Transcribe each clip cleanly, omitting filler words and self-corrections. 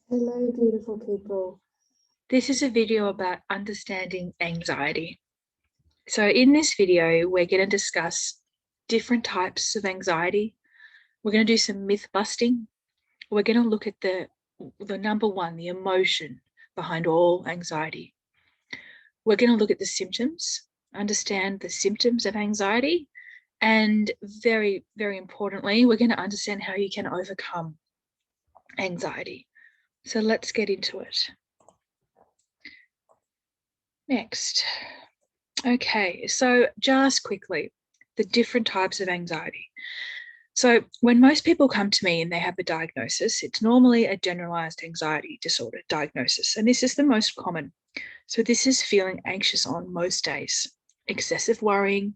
Hello, beautiful people. This is a video about understanding anxiety. So in this video, we're going to discuss different types of anxiety. We're going to do some myth busting. We're going to look at the number one, the emotion behind all anxiety. We're going to look at the symptoms, understand the symptoms of anxiety, and very, very importantly, we're going to understand how you can overcome anxiety. So let's get into it. Next. Okay, so just quickly, the different types of anxiety. So when most people come to me and they have a diagnosis, it's normally a generalized anxiety disorder diagnosis, and this is the most common. So this is feeling anxious on most days, excessive worrying,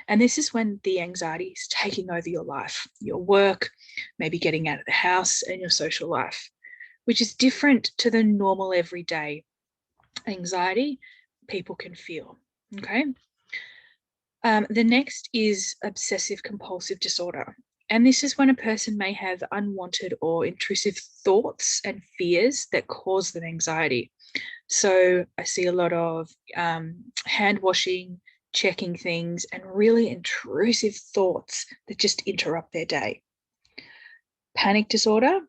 and this is when the anxiety is taking over your life, your work, maybe getting out of the house, and your social life, which is different to the normal everyday anxiety people can feel. Okay. The next is obsessive compulsive disorder. And this is when a person may have unwanted or intrusive thoughts and fears that cause them anxiety. So I see a lot of hand washing, checking things, and really intrusive thoughts that just interrupt their day. Panic disorder.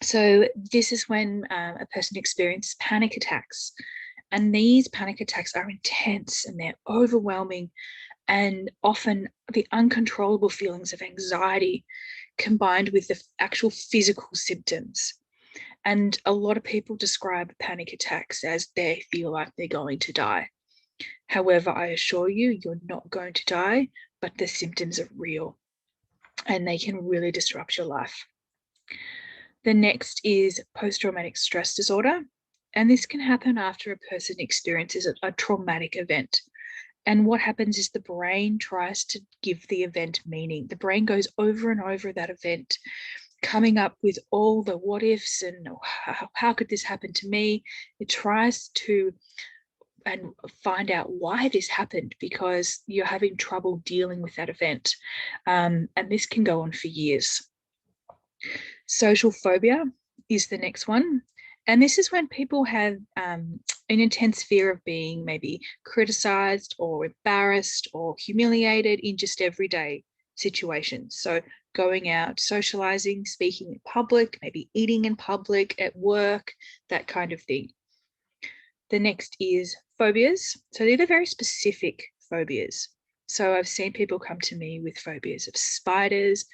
So this is when a person experiences panic attacks. And these panic attacks are intense and they're overwhelming, and often the uncontrollable feelings of anxiety combined with the actual physical symptoms. And a lot of people describe panic attacks as they feel like they're going to die. However, I assure you, you're not going to die, but the symptoms are real and they can really disrupt your life. The next is post-traumatic stress disorder. And this can happen after a person experiences a traumatic event. And what happens is the brain tries to give the event meaning. The brain goes over and over that event, coming up with all the what ifs and how could this happen to me? It tries to and find out why this happened because you're having trouble dealing with that event. And this can go on for years. Social phobia is the next one. And this is when people have an intense fear of being maybe criticized or embarrassed or humiliated in just everyday situations. So going out, socializing, speaking in public, maybe eating in public, at work, that kind of thing. The next is phobias. So these are very specific phobias. So I've seen people come to me with phobias of spiders,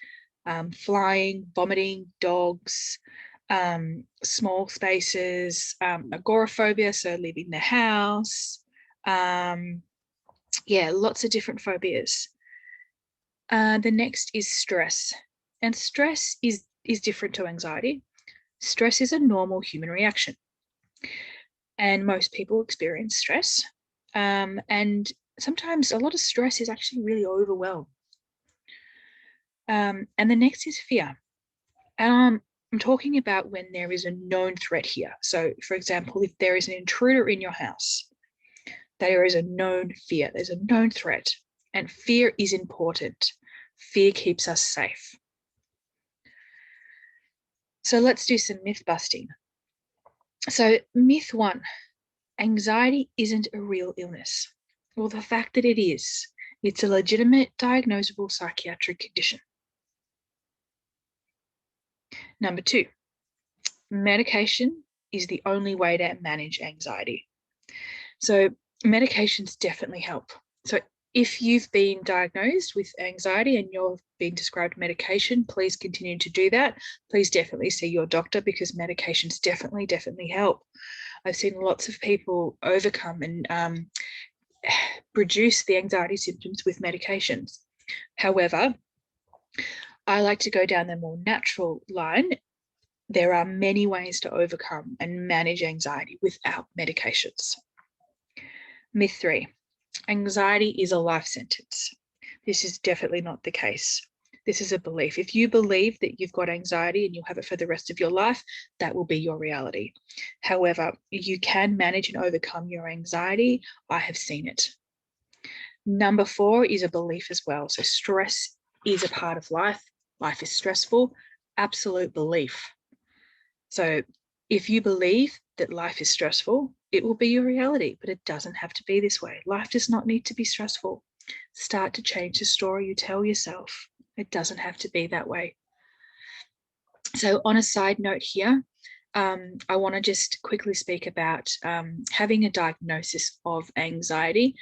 flying, vomiting, dogs, small spaces, agoraphobia, so leaving the house. Yeah, lots of different phobias. The next is stress. And stress is different to anxiety. Stress is a normal human reaction. And most people experience stress. And sometimes a lot of stress is actually really overwhelmed. And the next is fear. I'm talking about when there is a known threat here. So, for example, if there is an intruder in your house, there is a known fear, there's a known threat, and fear is important. Fear keeps us safe. So let's do some myth busting. So myth one, anxiety isn't a real illness. Well, the fact that it is, it's a legitimate diagnosable psychiatric condition. Number two, medication is the only way to manage anxiety. So medications definitely help. So if you've been diagnosed with anxiety and you're being prescribed medication, please continue to do that. Please definitely see your doctor because medications definitely help. I've seen lots of people overcome and reduce the anxiety symptoms with medications. However, I like to go down the more natural line. There are many ways to overcome and manage anxiety without medications. Myth three, anxiety is a life sentence. This is definitely not the case. This is a belief. If you believe that you've got anxiety and you'll have it for the rest of your life, that will be your reality. However, you can manage and overcome your anxiety. I have seen it. Number four is a belief as well. So stress is a part of life. Life is stressful. Absolute belief. So If you believe that life is stressful, it will be your reality, but it doesn't have to be this way. Life does not need to be stressful. Start to change the story you tell yourself. It doesn't have to be that way. So on a side note here, I want to just quickly speak about having a diagnosis of anxiety.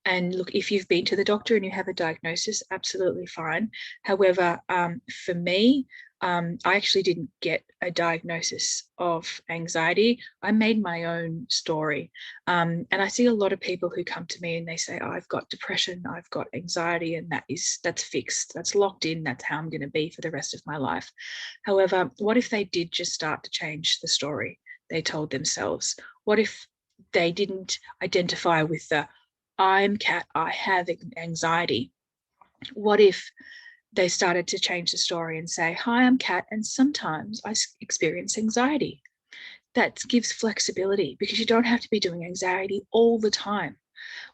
And look, if you've been to the doctor and you have a diagnosis, absolutely fine. However, for me, I actually didn't get a diagnosis of anxiety. I made my own story. And I see a lot of people who come to me and they say, oh, I've got depression, I've got anxiety, and that's fixed, that's locked in, that's how I'm going to be for the rest of my life. However, what if they did just start to change the story they told themselves? What if they didn't identify with the I'm Kat, I have anxiety? What if they started to change the story and say, hi, I'm Kat, and sometimes I experience anxiety? That gives flexibility because you don't have to be doing anxiety all the time.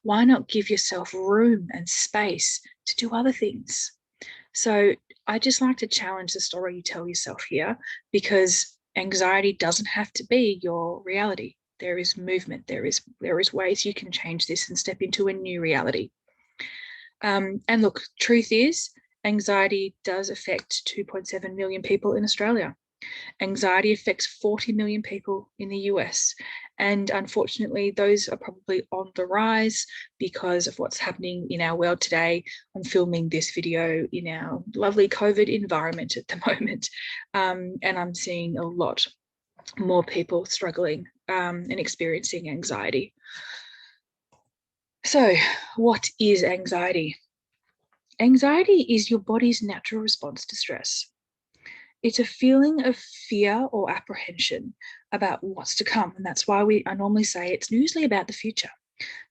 Why not give yourself room and space to do other things? So I just like to challenge the story you tell yourself here, because anxiety doesn't have to be your reality. There is movement. There is ways you can change this and step into a new reality. And look, truth is, anxiety does affect 2.7 million people in Australia. Anxiety affects 40 million people in the US. And unfortunately, those are probably on the rise because of what's happening in our world today. I'm filming this video in our lovely COVID environment at the moment. And I'm seeing a lot more people struggling and experiencing anxiety. So, what is anxiety? Anxiety is your body's natural response to stress. It's a feeling of fear or apprehension about what's to come. And that's why I normally say it's usually about the future.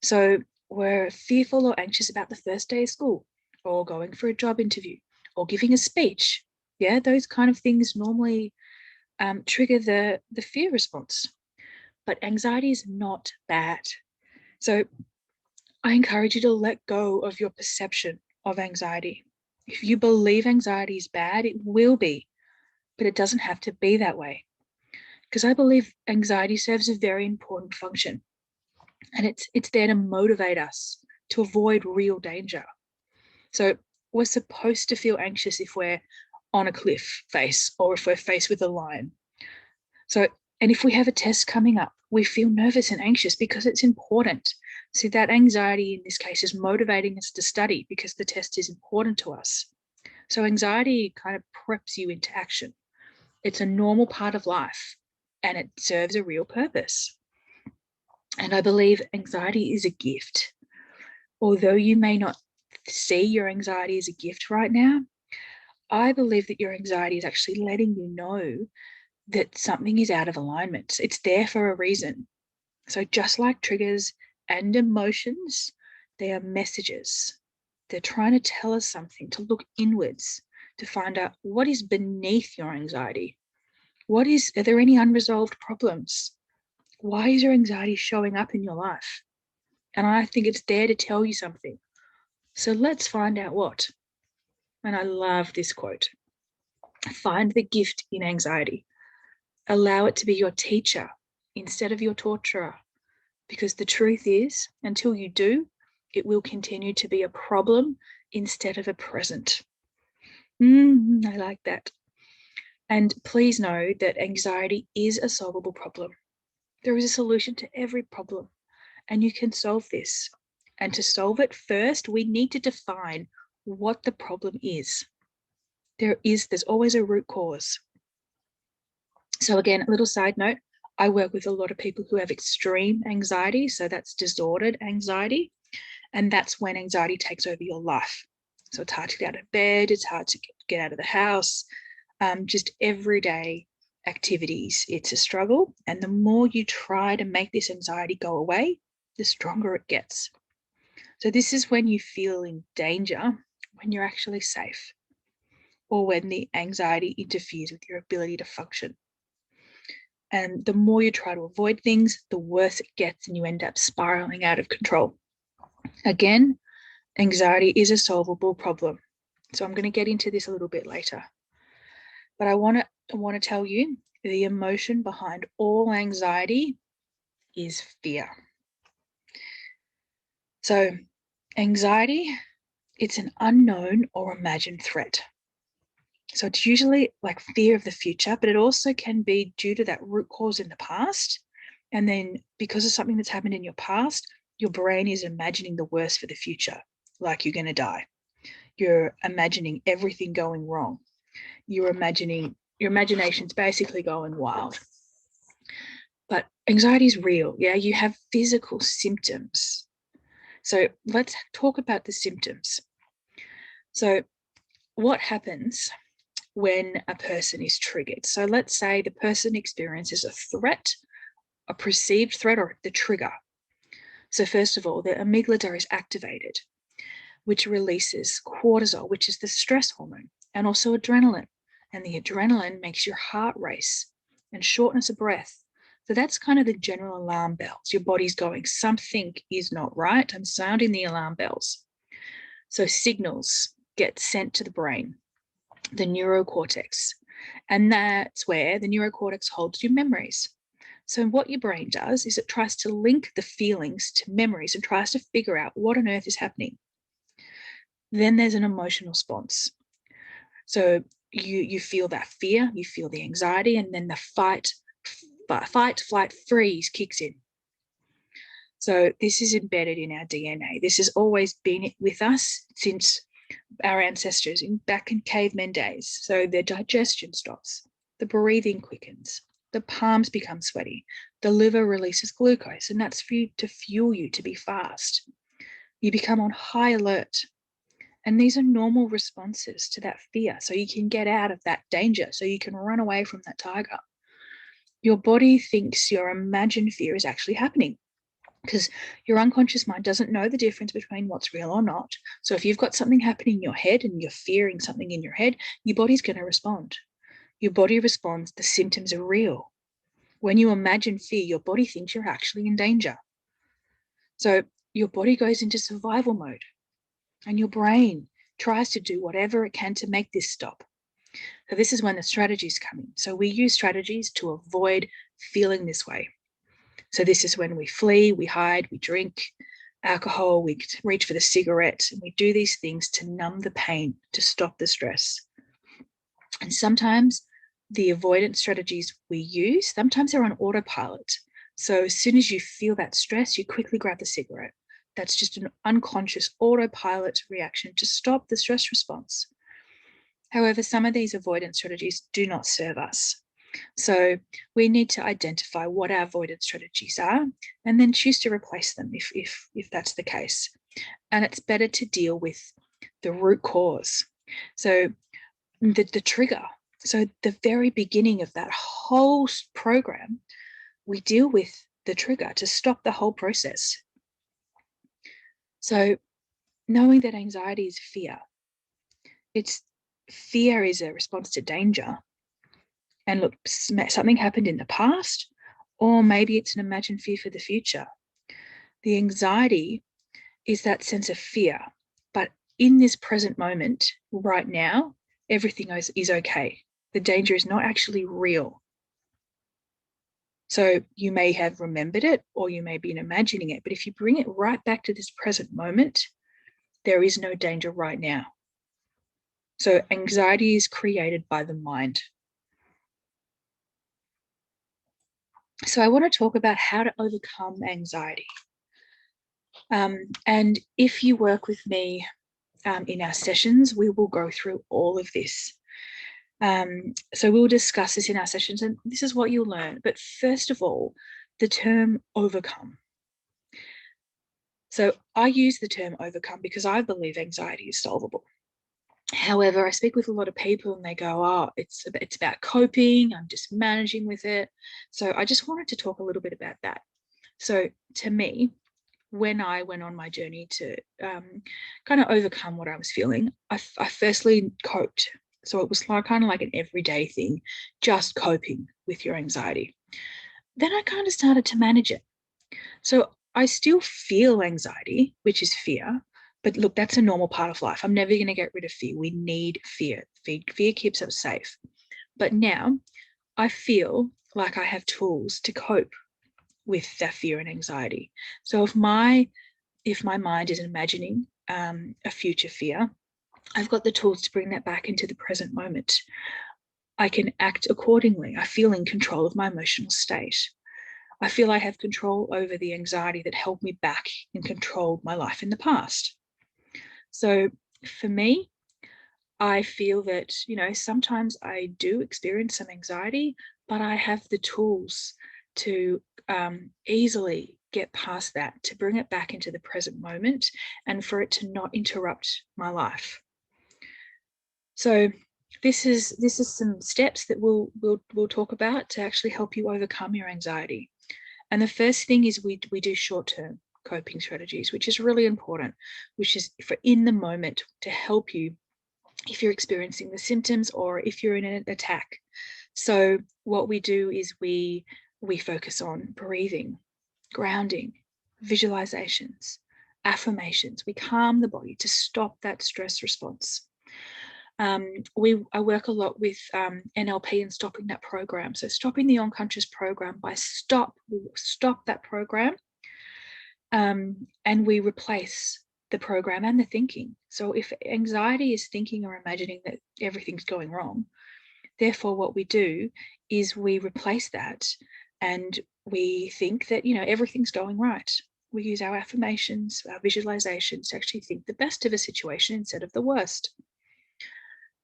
So we're fearful or anxious about the first day of school, or going for a job interview, or giving a speech. Yeah, those kind of things normally trigger the fear response. But anxiety is not bad. So I encourage you to let go of your perception of anxiety. If you believe anxiety is bad, it will be. But it doesn't have to be that way, because I believe anxiety serves a very important function, and it's there to motivate us to avoid real danger. So we're supposed to feel anxious if we're on a cliff face, or if we're faced with a lion. So, and if we have a test coming up, we feel nervous and anxious because it's important. So that anxiety in this case is motivating us to study because the test is important to us. So anxiety kind of preps you into action. It's a normal part of life, and it serves a real purpose. And I believe anxiety is a gift. Although you may not see your anxiety as a gift right now, I believe that your anxiety is actually letting you know that something is out of alignment. It's there for a reason. So just like triggers and emotions, they are messages. They're trying to tell us something, to look inwards, to find out what is beneath your anxiety. Are there any unresolved problems? Why is your anxiety showing up in your life? And I think it's there to tell you something. So let's find out what. And I love this quote. Find the gift in anxiety. Allow it to be your teacher instead of your torturer. Because the truth is, until you do, it will continue to be a problem instead of a present. I like that. And please know that anxiety is a solvable problem. There is a solution to every problem, and you can solve this. And to solve it, first, we need to define what the problem is. There's always a root cause. So again, a little side note, I work with a lot of people who have extreme anxiety. So that's disordered anxiety. And that's when anxiety takes over your life. So it's hard to get out of bed. It's hard to get out of the house. Just everyday activities, it's a struggle. And the more you try to make this anxiety go away, the stronger it gets. So this is when you feel in danger, when you're actually safe, or when the anxiety interferes with your ability to function. And the more you try to avoid things, the worse it gets, and you end up spiraling out of control. Again, anxiety is a solvable problem. So I'm going to get into this a little bit later. But I want to tell you the emotion behind all anxiety is fear. So anxiety, it's an unknown or imagined threat. So it's usually like fear of the future, but it also can be due to that root cause in the past. And then because of something that's happened in your past, your brain is imagining the worst for the future, like you're going to die. You're imagining everything going wrong. Your imagination's basically going wild. But anxiety is real. Yeah, you have physical symptoms. So let's talk about the symptoms. So what happens when a person is triggered? So let's say the person experiences a threat, a perceived threat, or the trigger. So first of all, the amygdala is activated, which releases cortisol, which is the stress hormone, and also adrenaline. And the adrenaline makes your heart race and shortness of breath. So that's kind of the general alarm bells. Your body's going, something is not right. I'm sounding the alarm bells. So signals get sent to the brain, the neurocortex, and that's where the neurocortex holds your memories. So what your brain does is it tries to link the feelings to memories and tries to figure out what on earth is happening. Then there's an emotional response. So you feel that fear, you feel the anxiety, and then the fight, flight, freeze kicks in. So this is embedded in our DNA. This has always been with us since our ancestors back in caveman days. So their digestion stops, the breathing quickens, the palms become sweaty, the liver releases glucose, and that's for you to fuel you to be fast. You become on high alert. And these are normal responses to that fear. So you can get out of that danger. So you can run away from that tiger. Your body thinks your imagined fear is actually happening because your unconscious mind doesn't know the difference between what's real or not. So if you've got something happening in your head and you're fearing something in your head, your body's going to respond. Your body responds, the symptoms are real. When you imagine fear, your body thinks you're actually in danger. So your body goes into survival mode. And your brain tries to do whatever it can to make this stop. So this is when the strategies come in. So we use strategies to avoid feeling this way. So this is when we flee, we hide, we drink alcohol, we reach for the cigarette, and we do these things to numb the pain, to stop the stress. And sometimes the avoidance strategies we use, sometimes they're on autopilot. So as soon as you feel that stress, you quickly grab the cigarette. That's just an unconscious autopilot reaction to stop the stress response. However, some of these avoidance strategies do not serve us. So we need to identify what our avoidance strategies are and then choose to replace them if that's the case. And it's better to deal with the root cause. So the trigger. So the very beginning of that whole program, we deal with the trigger to stop the whole process. So knowing that anxiety is fear, fear is a response to danger. And look, something happened in the past, or maybe it's an imagined fear for the future. The anxiety is that sense of fear, but in this present moment, right now, everything is okay. The danger is not actually real. So you may have remembered it, or you may be imagining it, but if you bring it right back to this present moment, there is no danger right now. So anxiety is created by the mind. So I want to talk about how to overcome anxiety. And if you work with me in our sessions, we will go through all of this. So we'll discuss this in our sessions, and this is what you'll learn. But first of all, the term overcome. So I use the term overcome because I believe anxiety is solvable. However, I speak with a lot of people and they go, oh, it's about coping. I'm just managing with it. So I just wanted to talk a little bit about that. So to me, when I went on my journey to kind of overcome what I was feeling, I firstly coped. So it was kind of like an everyday thing, just coping with your anxiety. Then I kind of started to manage it. So I still feel anxiety, which is fear, but look, that's a normal part of life. I'm never going to get rid of fear. We need fear. Fear keeps us safe. But now I feel like I have tools to cope with that fear and anxiety. So if my mind is imagining a future fear, I've got the tools to bring that back into the present moment. I can act accordingly. I feel in control of my emotional state. I feel I have control over the anxiety that held me back and controlled my life in the past. So for me, I feel that, sometimes I do experience some anxiety, but I have the tools to easily get past that, to bring it back into the present moment and for it to not interrupt my life. So this is some steps that we'll talk about to actually help you overcome your anxiety. And the first thing is we do short-term coping strategies, which is really important, which is for in the moment to help you if you're experiencing the symptoms or if you're in an attack. So what we do is we focus on breathing, grounding, visualizations, affirmations. We calm the body to stop that stress response. I work a lot with NLP and stopping that program. So stopping the unconscious program by stop that program, and we replace the program and the thinking. So if anxiety is thinking or imagining that everything's going wrong, therefore what we do is we replace that and we think that, everything's going right. We use our affirmations, our visualizations to actually think the best of a situation instead of the worst.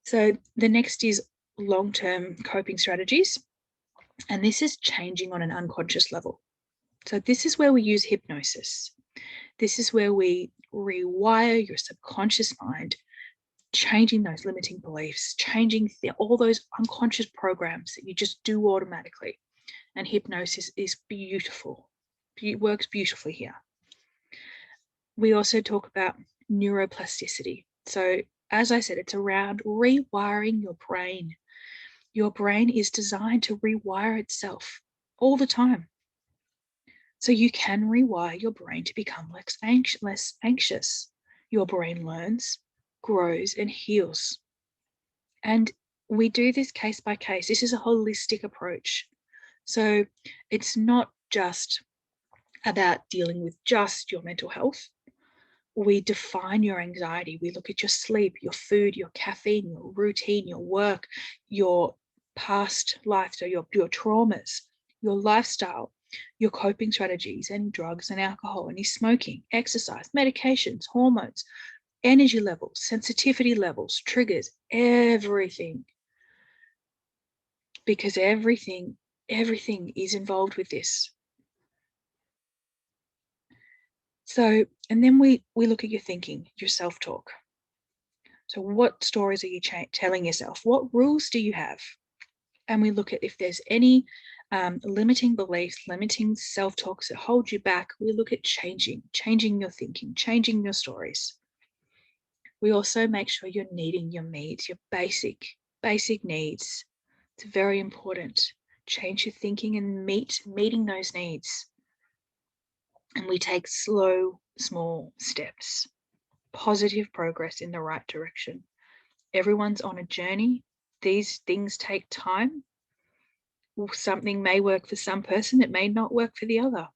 So the next is long-term coping strategies. And this is changing on an unconscious level. So this is where we use hypnosis. This is where we rewire your subconscious mind, changing those limiting beliefs, changing all those unconscious programs that you just do automatically. And hypnosis is beautiful. It works beautifully here. We also talk about neuroplasticity. So as I said, it's around rewiring your brain. Your brain is designed to rewire itself all the time. So you can rewire your brain to become less anxious. Your brain learns, grows, and heals. And we do this case by case. This is a holistic approach. So it's not just about dealing with just your mental health. We define your anxiety. We look at your sleep, your food, your caffeine, your routine, your work, your past life, so your traumas, your lifestyle, your coping strategies, any drugs and alcohol, any smoking, exercise, medications, hormones, energy levels, sensitivity levels, triggers, everything. Because everything is involved with this. So, and then we look at your thinking, your self-talk. So what stories are you telling yourself? What rules do you have? And we look at if there's any limiting beliefs, limiting self-talks that hold you back. We look at changing your thinking, changing your stories. We also make sure you're meeting your needs, your basic needs. It's very important. Change your thinking and meeting those needs. And we take slow, small steps, positive progress in the right direction. Everyone's on a journey. These things take time. Something may work for some person, it may not work for the other.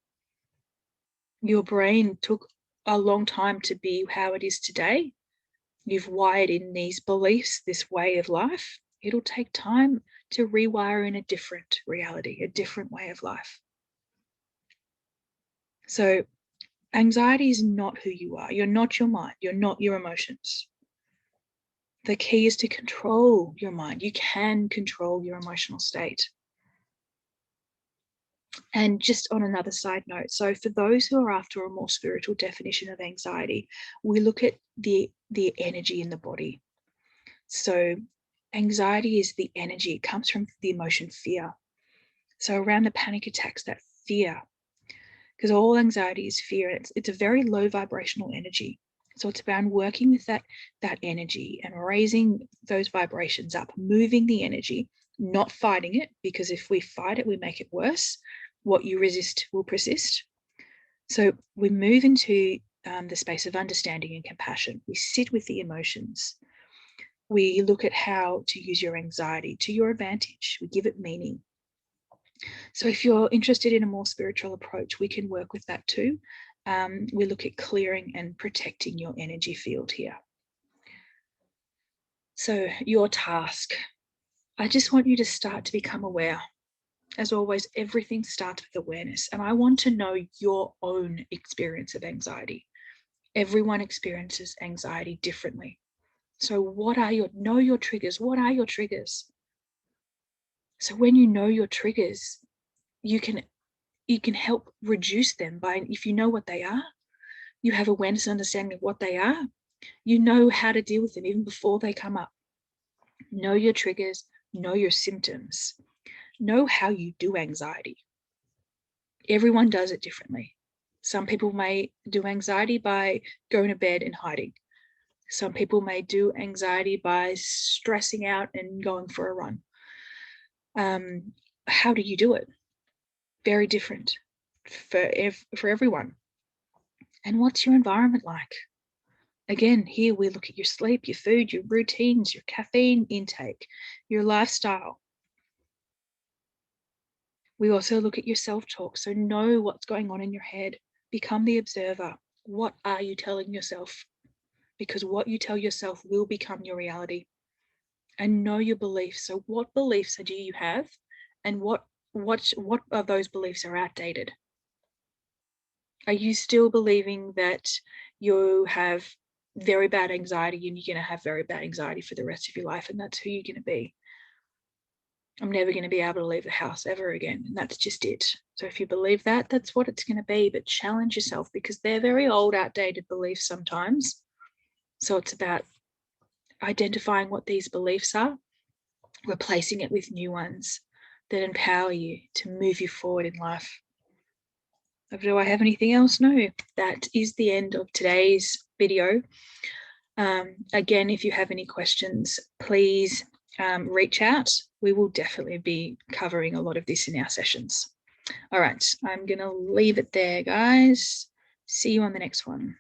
Your brain took a long time to be how it is today. You've wired in these beliefs, this way of life. It'll take time to rewire in a different reality, a different way of life. So anxiety is not who you are. You're not your mind. You're not your emotions. The key is to control your mind. You can control your emotional state. And just on another side note, so for those who are after a more spiritual definition of anxiety, we look at the energy in the body. So anxiety is the energy. It comes from the emotion fear. So around the panic attacks, that fear, because all anxiety is fear. It's a very low vibrational energy. So it's about working with that energy and raising those vibrations up, moving the energy, not fighting it, because if we fight it, we make it worse. What you resist will persist. So we move into the space of understanding and compassion. We sit with the emotions. We look at how to use your anxiety to your advantage. We give it meaning. So if you're interested in a more spiritual approach, we can work with that too. We look at clearing and protecting your energy field here. So your task, I just want you to start to become aware. As always, everything starts with awareness. And I want to know your own experience of anxiety. Everyone experiences anxiety differently. So know your triggers. What are your triggers? So when you know your triggers, you can help reduce them by, if you know what they are, you have awareness and understanding of what they are, you know how to deal with them even before they come up. Know your triggers, know your symptoms, know how you do anxiety. Everyone does it differently. Some people may do anxiety by going to bed and hiding. Some people may do anxiety by stressing out and going for a run. How do you do it? Very different for everyone. And what's your environment like? Again, here we look at your sleep, your food, your routines, your caffeine intake, your lifestyle. We also look at your self-talk. So know what's going on in your head. Become the observer. What are you telling yourself? Because what you tell yourself will become your reality. And know your beliefs. So what beliefs do you have? And what of those beliefs are outdated? Are you still believing that you have very bad anxiety and you're going to have very bad anxiety for the rest of your life and that's who you're going to be? I'm never going to be able to leave the house ever again, and that's just it. So if you believe that, that's what it's going to be. But challenge yourself, because they're very old, outdated beliefs sometimes. So it's about identifying what these beliefs are, replacing it with new ones that empower you to move you forward in life. Do I have anything else? No, that is the end of today's video. Again, if you have any questions, please reach out. We will definitely be covering a lot of this in our sessions. All right, I'm going to leave it there, guys. See you on the next one.